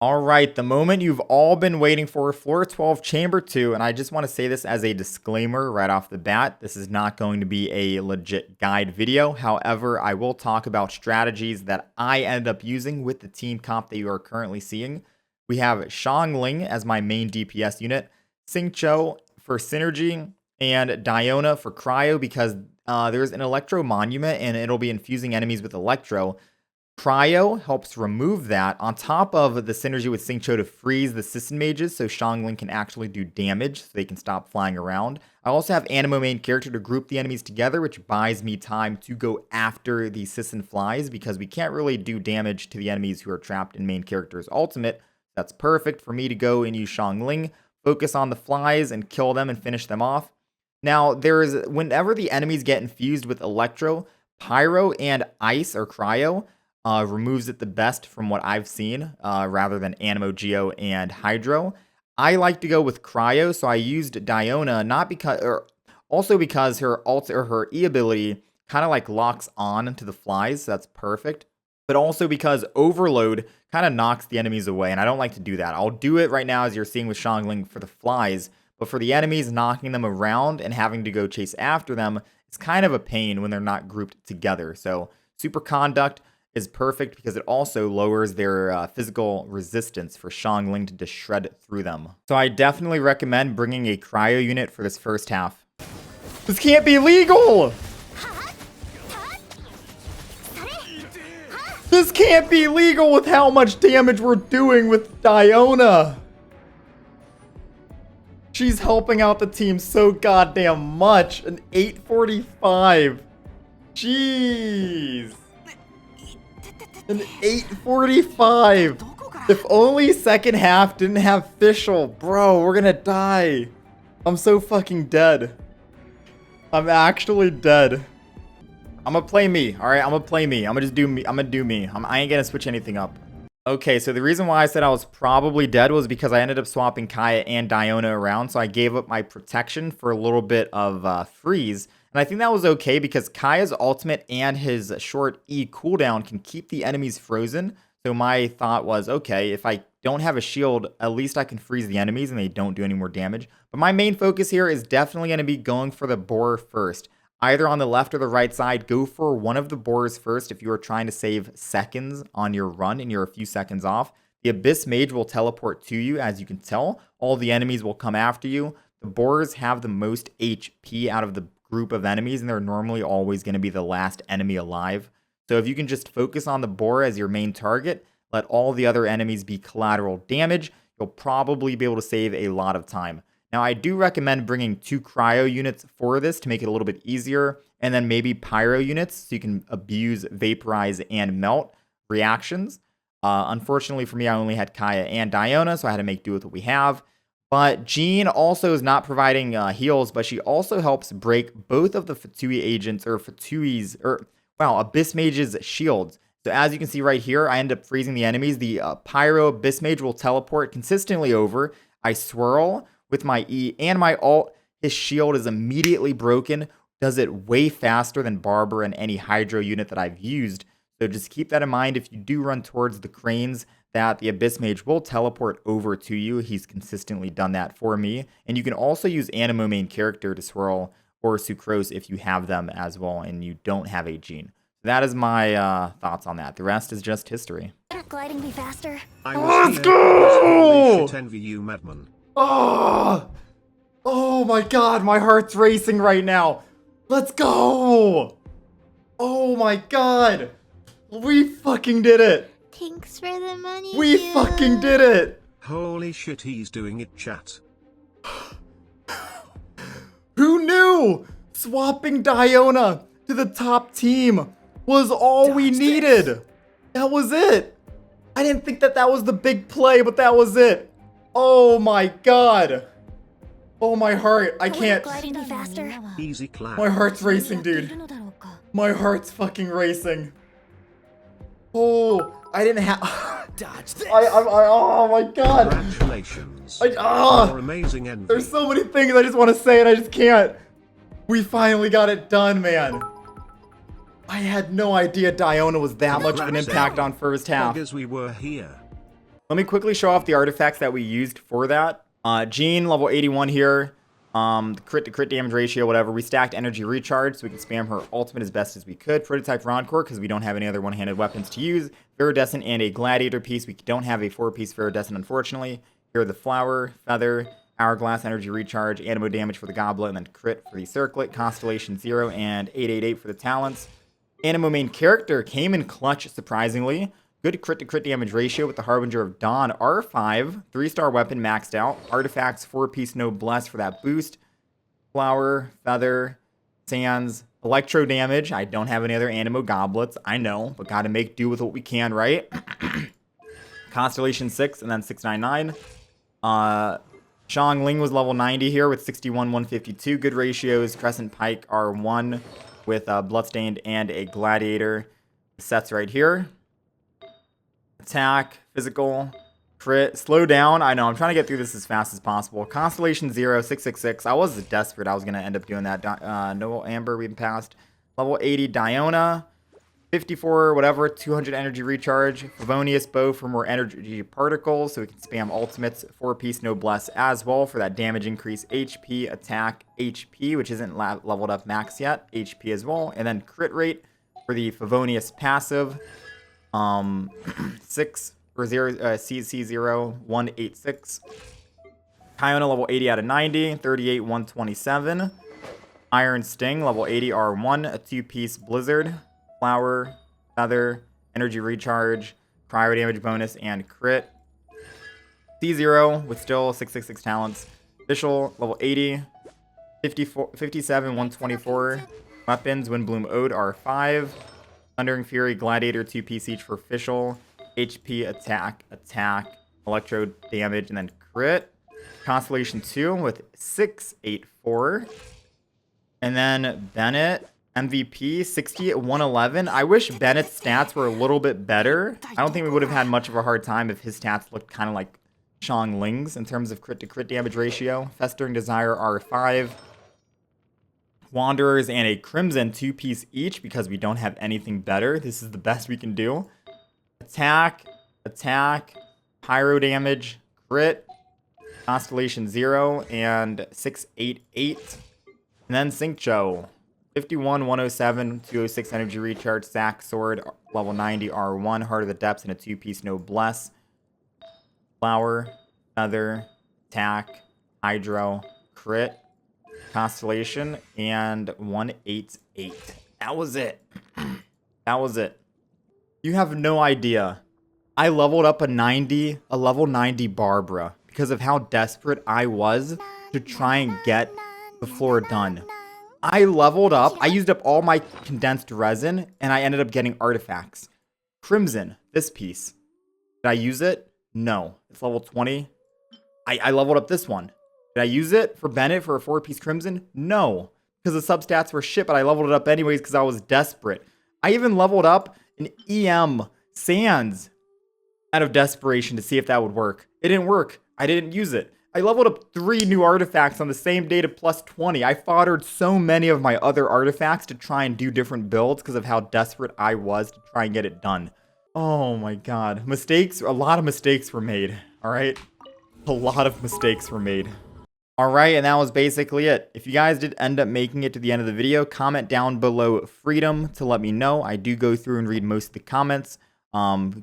All right, the moment you've all been waiting for, floor 12, chamber 2, and I just want to say this as a disclaimer right off the bat. This is not going to be a legit guide video. However, I will talk about strategies that I ended up using with the team comp that you are currently seeing. We have Xiangling as my main DPS unit, Xingqiu for synergy, and Diona for cryo because there's an Electro Monument and it'll be infusing enemies with Electro. Cryo helps remove that on top of the synergy with Xingqiu to freeze the Sisson mages so Xiangling can actually do damage so they can stop flying around. I also have Animo main character to group the enemies together, which buys me time to go after the Sisson flies because we can't really do damage to the enemies who are trapped in main character's ultimate. That's perfect for me to go and use Xiangling, focus on the flies and kill them and finish them off. Now, whenever the enemies get infused with Electro, Pyro and Ice or Cryo, removes it the best from what I've seen, rather than Animo, Geo, and Hydro. I like to go with Cryo, so I used Diona, also because her ult or her E ability kind of like locks on to the flies, so that's perfect. But also because Overload kind of knocks the enemies away, and I don't like to do that. I'll do it right now as you're seeing with Xiangling for the flies, but for the enemies, knocking them around and having to go chase after them, it's kind of a pain when they're not grouped together. So Super Conduct is perfect because it also lowers their physical resistance for Xiangling to just shred through them. So I definitely recommend bringing a cryo unit for this first half. This can't be legal! This can't be legal with how much damage we're doing with Diona! She's helping out the team so goddamn much. An 845. Jeez. An 845. If only second half didn't have Fischl. Bro, we're gonna die. I'm so fucking dead. I'm actually dead. I'm gonna play me, alright? I'm gonna play me. I'm gonna just do me. I'm gonna do me. I ain't gonna switch anything up. Okay, so the reason why I said I was probably dead was because I ended up swapping Kaya and Diona around, so I gave up my protection for a little bit of freeze. And I think that was okay because Kaya's ultimate and his short E cooldown can keep the enemies frozen. So my thought was, okay, if I don't have a shield, at least I can freeze the enemies and they don't do any more damage. But my main focus here is definitely going to be going for the boar first. Either on the left or the right side, go for one of the boars first if you are trying to save seconds on your run and you're a few seconds off. The Abyss Mage will teleport to you, as you can tell. All the enemies will come after you. The boars have the most HP out of the group of enemies, and they're normally always going to be the last enemy alive. So if you can just focus on the boar as your main target, let all the other enemies be collateral damage, you'll probably be able to save a lot of time. Now, I do recommend bringing 2 cryo units for this to make it a little bit easier, and then maybe pyro units so you can abuse, vaporize, and melt reactions. Unfortunately for me, I only had Kaya and Diona, so I had to make do with what we have. But Jean also is not providing heals, but she also helps break both of the Fatui agents, or Abyss Mage's shields. So as you can see right here, I end up freezing the enemies. The Pyro Abyss Mage will teleport consistently over. I swirl with my E and my ult. His shield is immediately broken. Does it way faster than Barber and any Hydro unit that I've used. So just keep that in mind if you do run towards the cranes, that the Abyss Mage will teleport over to you. He's consistently done that for me. And you can also use Animo main character to swirl, or Sucrose if you have them as well and you don't have a Gene. That is my thoughts on that. The rest is just history. Gliding be faster. Let's go! Envy you, madman. Oh my god, my heart's racing right now. Let's go! Oh my god. We fucking did it. Thanks for the money. We fucking did it. Holy shit, he's doing it, chat. Who knew? Swapping Diona to the top team was all we needed. That was it. I didn't think that was the big play, but that was it. Oh my god. Oh, my heart. I can't. Gliding be faster. Easy clap. My heart's racing, dude. My heart's fucking racing. Oh, I didn't have. Dodge this. Oh my god. Congratulations. You're amazing envy. There's so many things I just want to say and I just can't. We finally got it done, man. I had no idea Diona was that much of an impact on first half. Because we were here. Let me quickly show off the artifacts that we used for that. Gene, level 81 here. The crit to crit damage ratio, whatever. We stacked energy recharge so we can spam her ultimate as best as we could. Prototype Roncore because we don't have any other one-handed weapons to use. Viridescent and a gladiator piece. We don't have a 4-piece Viridescent, unfortunately. Here are the flower, feather, hourglass, energy recharge, animo damage for the goblet, and then crit for the circlet, constellation 0, and 888 for the talents. Animo main character came in clutch, surprisingly. Good crit to crit damage ratio with the Harbinger of Dawn. R5, 3-star weapon maxed out. Artifacts, 4-piece noblesse for that boost. Flower, feather, sands, electro damage. I don't have any other animo goblets. I know, but gotta make do with what we can, right? Constellation 6 and then 699. Xiang Ling was level 90 here with 61, 152. Good ratios. Crescent Pike R1 with Bloodstained and a Gladiator. Sets right here. Attack, physical, crit, slow down. I know, I'm trying to get through this as fast as possible. Constellation 0, 666. I was desperate. I was going to end up doing that. No Amber, we passed. Level 80, Diona. 54, whatever, 200 energy recharge. Favonius Bow for more energy particles, so we can spam ultimates. 4-piece noblesse as well for that damage increase. HP, attack, HP, which isn't leveled up max yet. HP as well. And then crit rate for the Favonius passive. 6 or 0, CC0, 186. Kiona level 80 out of 90, 38, 127. Iron Sting level 80 R1, a 2-piece Blizzard. Flower, feather, energy recharge, cryo damage bonus, and crit. C0 with still 666 talents. Official level 80, 54, 57, 124. Weapons, Windbloom Ode R5. Thundering Fury, Gladiator, 2-piece each for official. HP, attack, electro damage, and then crit. Constellation 2 with 684. And then Bennett, MVP, 60 at 111. I wish Bennett's stats were a little bit better. I don't think we would have had much of a hard time if his stats looked kind of like Xiang Ling's in terms of crit to crit damage ratio. Festering Desire R5. Wanderers and a Crimson 2-piece each because we don't have anything better. This is the best we can do. Attack, pyro damage, crit, Constellation 0, and 688. And then Synccho, 51, 107, 206 energy recharge, sack, sword, level 90, R1, Heart of the Depths, and a 2-piece noblesse. Flower, feather, attack, hydro, crit, constellation, and 188. That was it. That was it. You have no idea. I leveled up a level 90 Barbara because of how desperate I was to try and get the floor done. I leveled up, I used up all my condensed resin, and I ended up getting artifacts. Crimson, this piece. Did I use it? No. It's level 20. I leveled up this one. Did I use it for Bennett for a 4-piece Crimson? No. Because the substats were shit, but I leveled it up anyways because I was desperate. I even leveled up an EM Sands out of desperation to see if that would work. It didn't work. I didn't use it. I leveled up 3 new artifacts on the same day to plus 20. I foddered so many of my other artifacts to try and do different builds because of how desperate I was to try and get it done. Oh my god. Mistakes, a lot of mistakes were made, alright? A lot of mistakes were made. Alright, and that was basically it. If you guys did end up making it to the end of the video, comment down below freedom to let me know. I do go through and read most of the comments.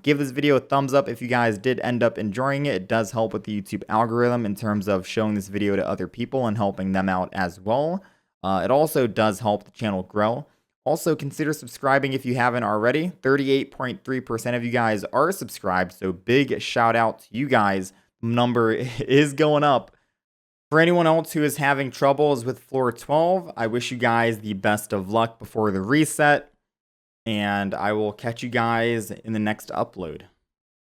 Give this video a thumbs up if you guys did end up enjoying it. It does help with the YouTube algorithm in terms of showing this video to other people and helping them out as well. It also does help the channel grow. Also, consider subscribing if you haven't already. 38.3% of you guys are subscribed, so big shout out to you guys. The number is going up. For anyone else who is having troubles with floor 12, I wish you guys the best of luck before the reset. And I will catch you guys in the next upload.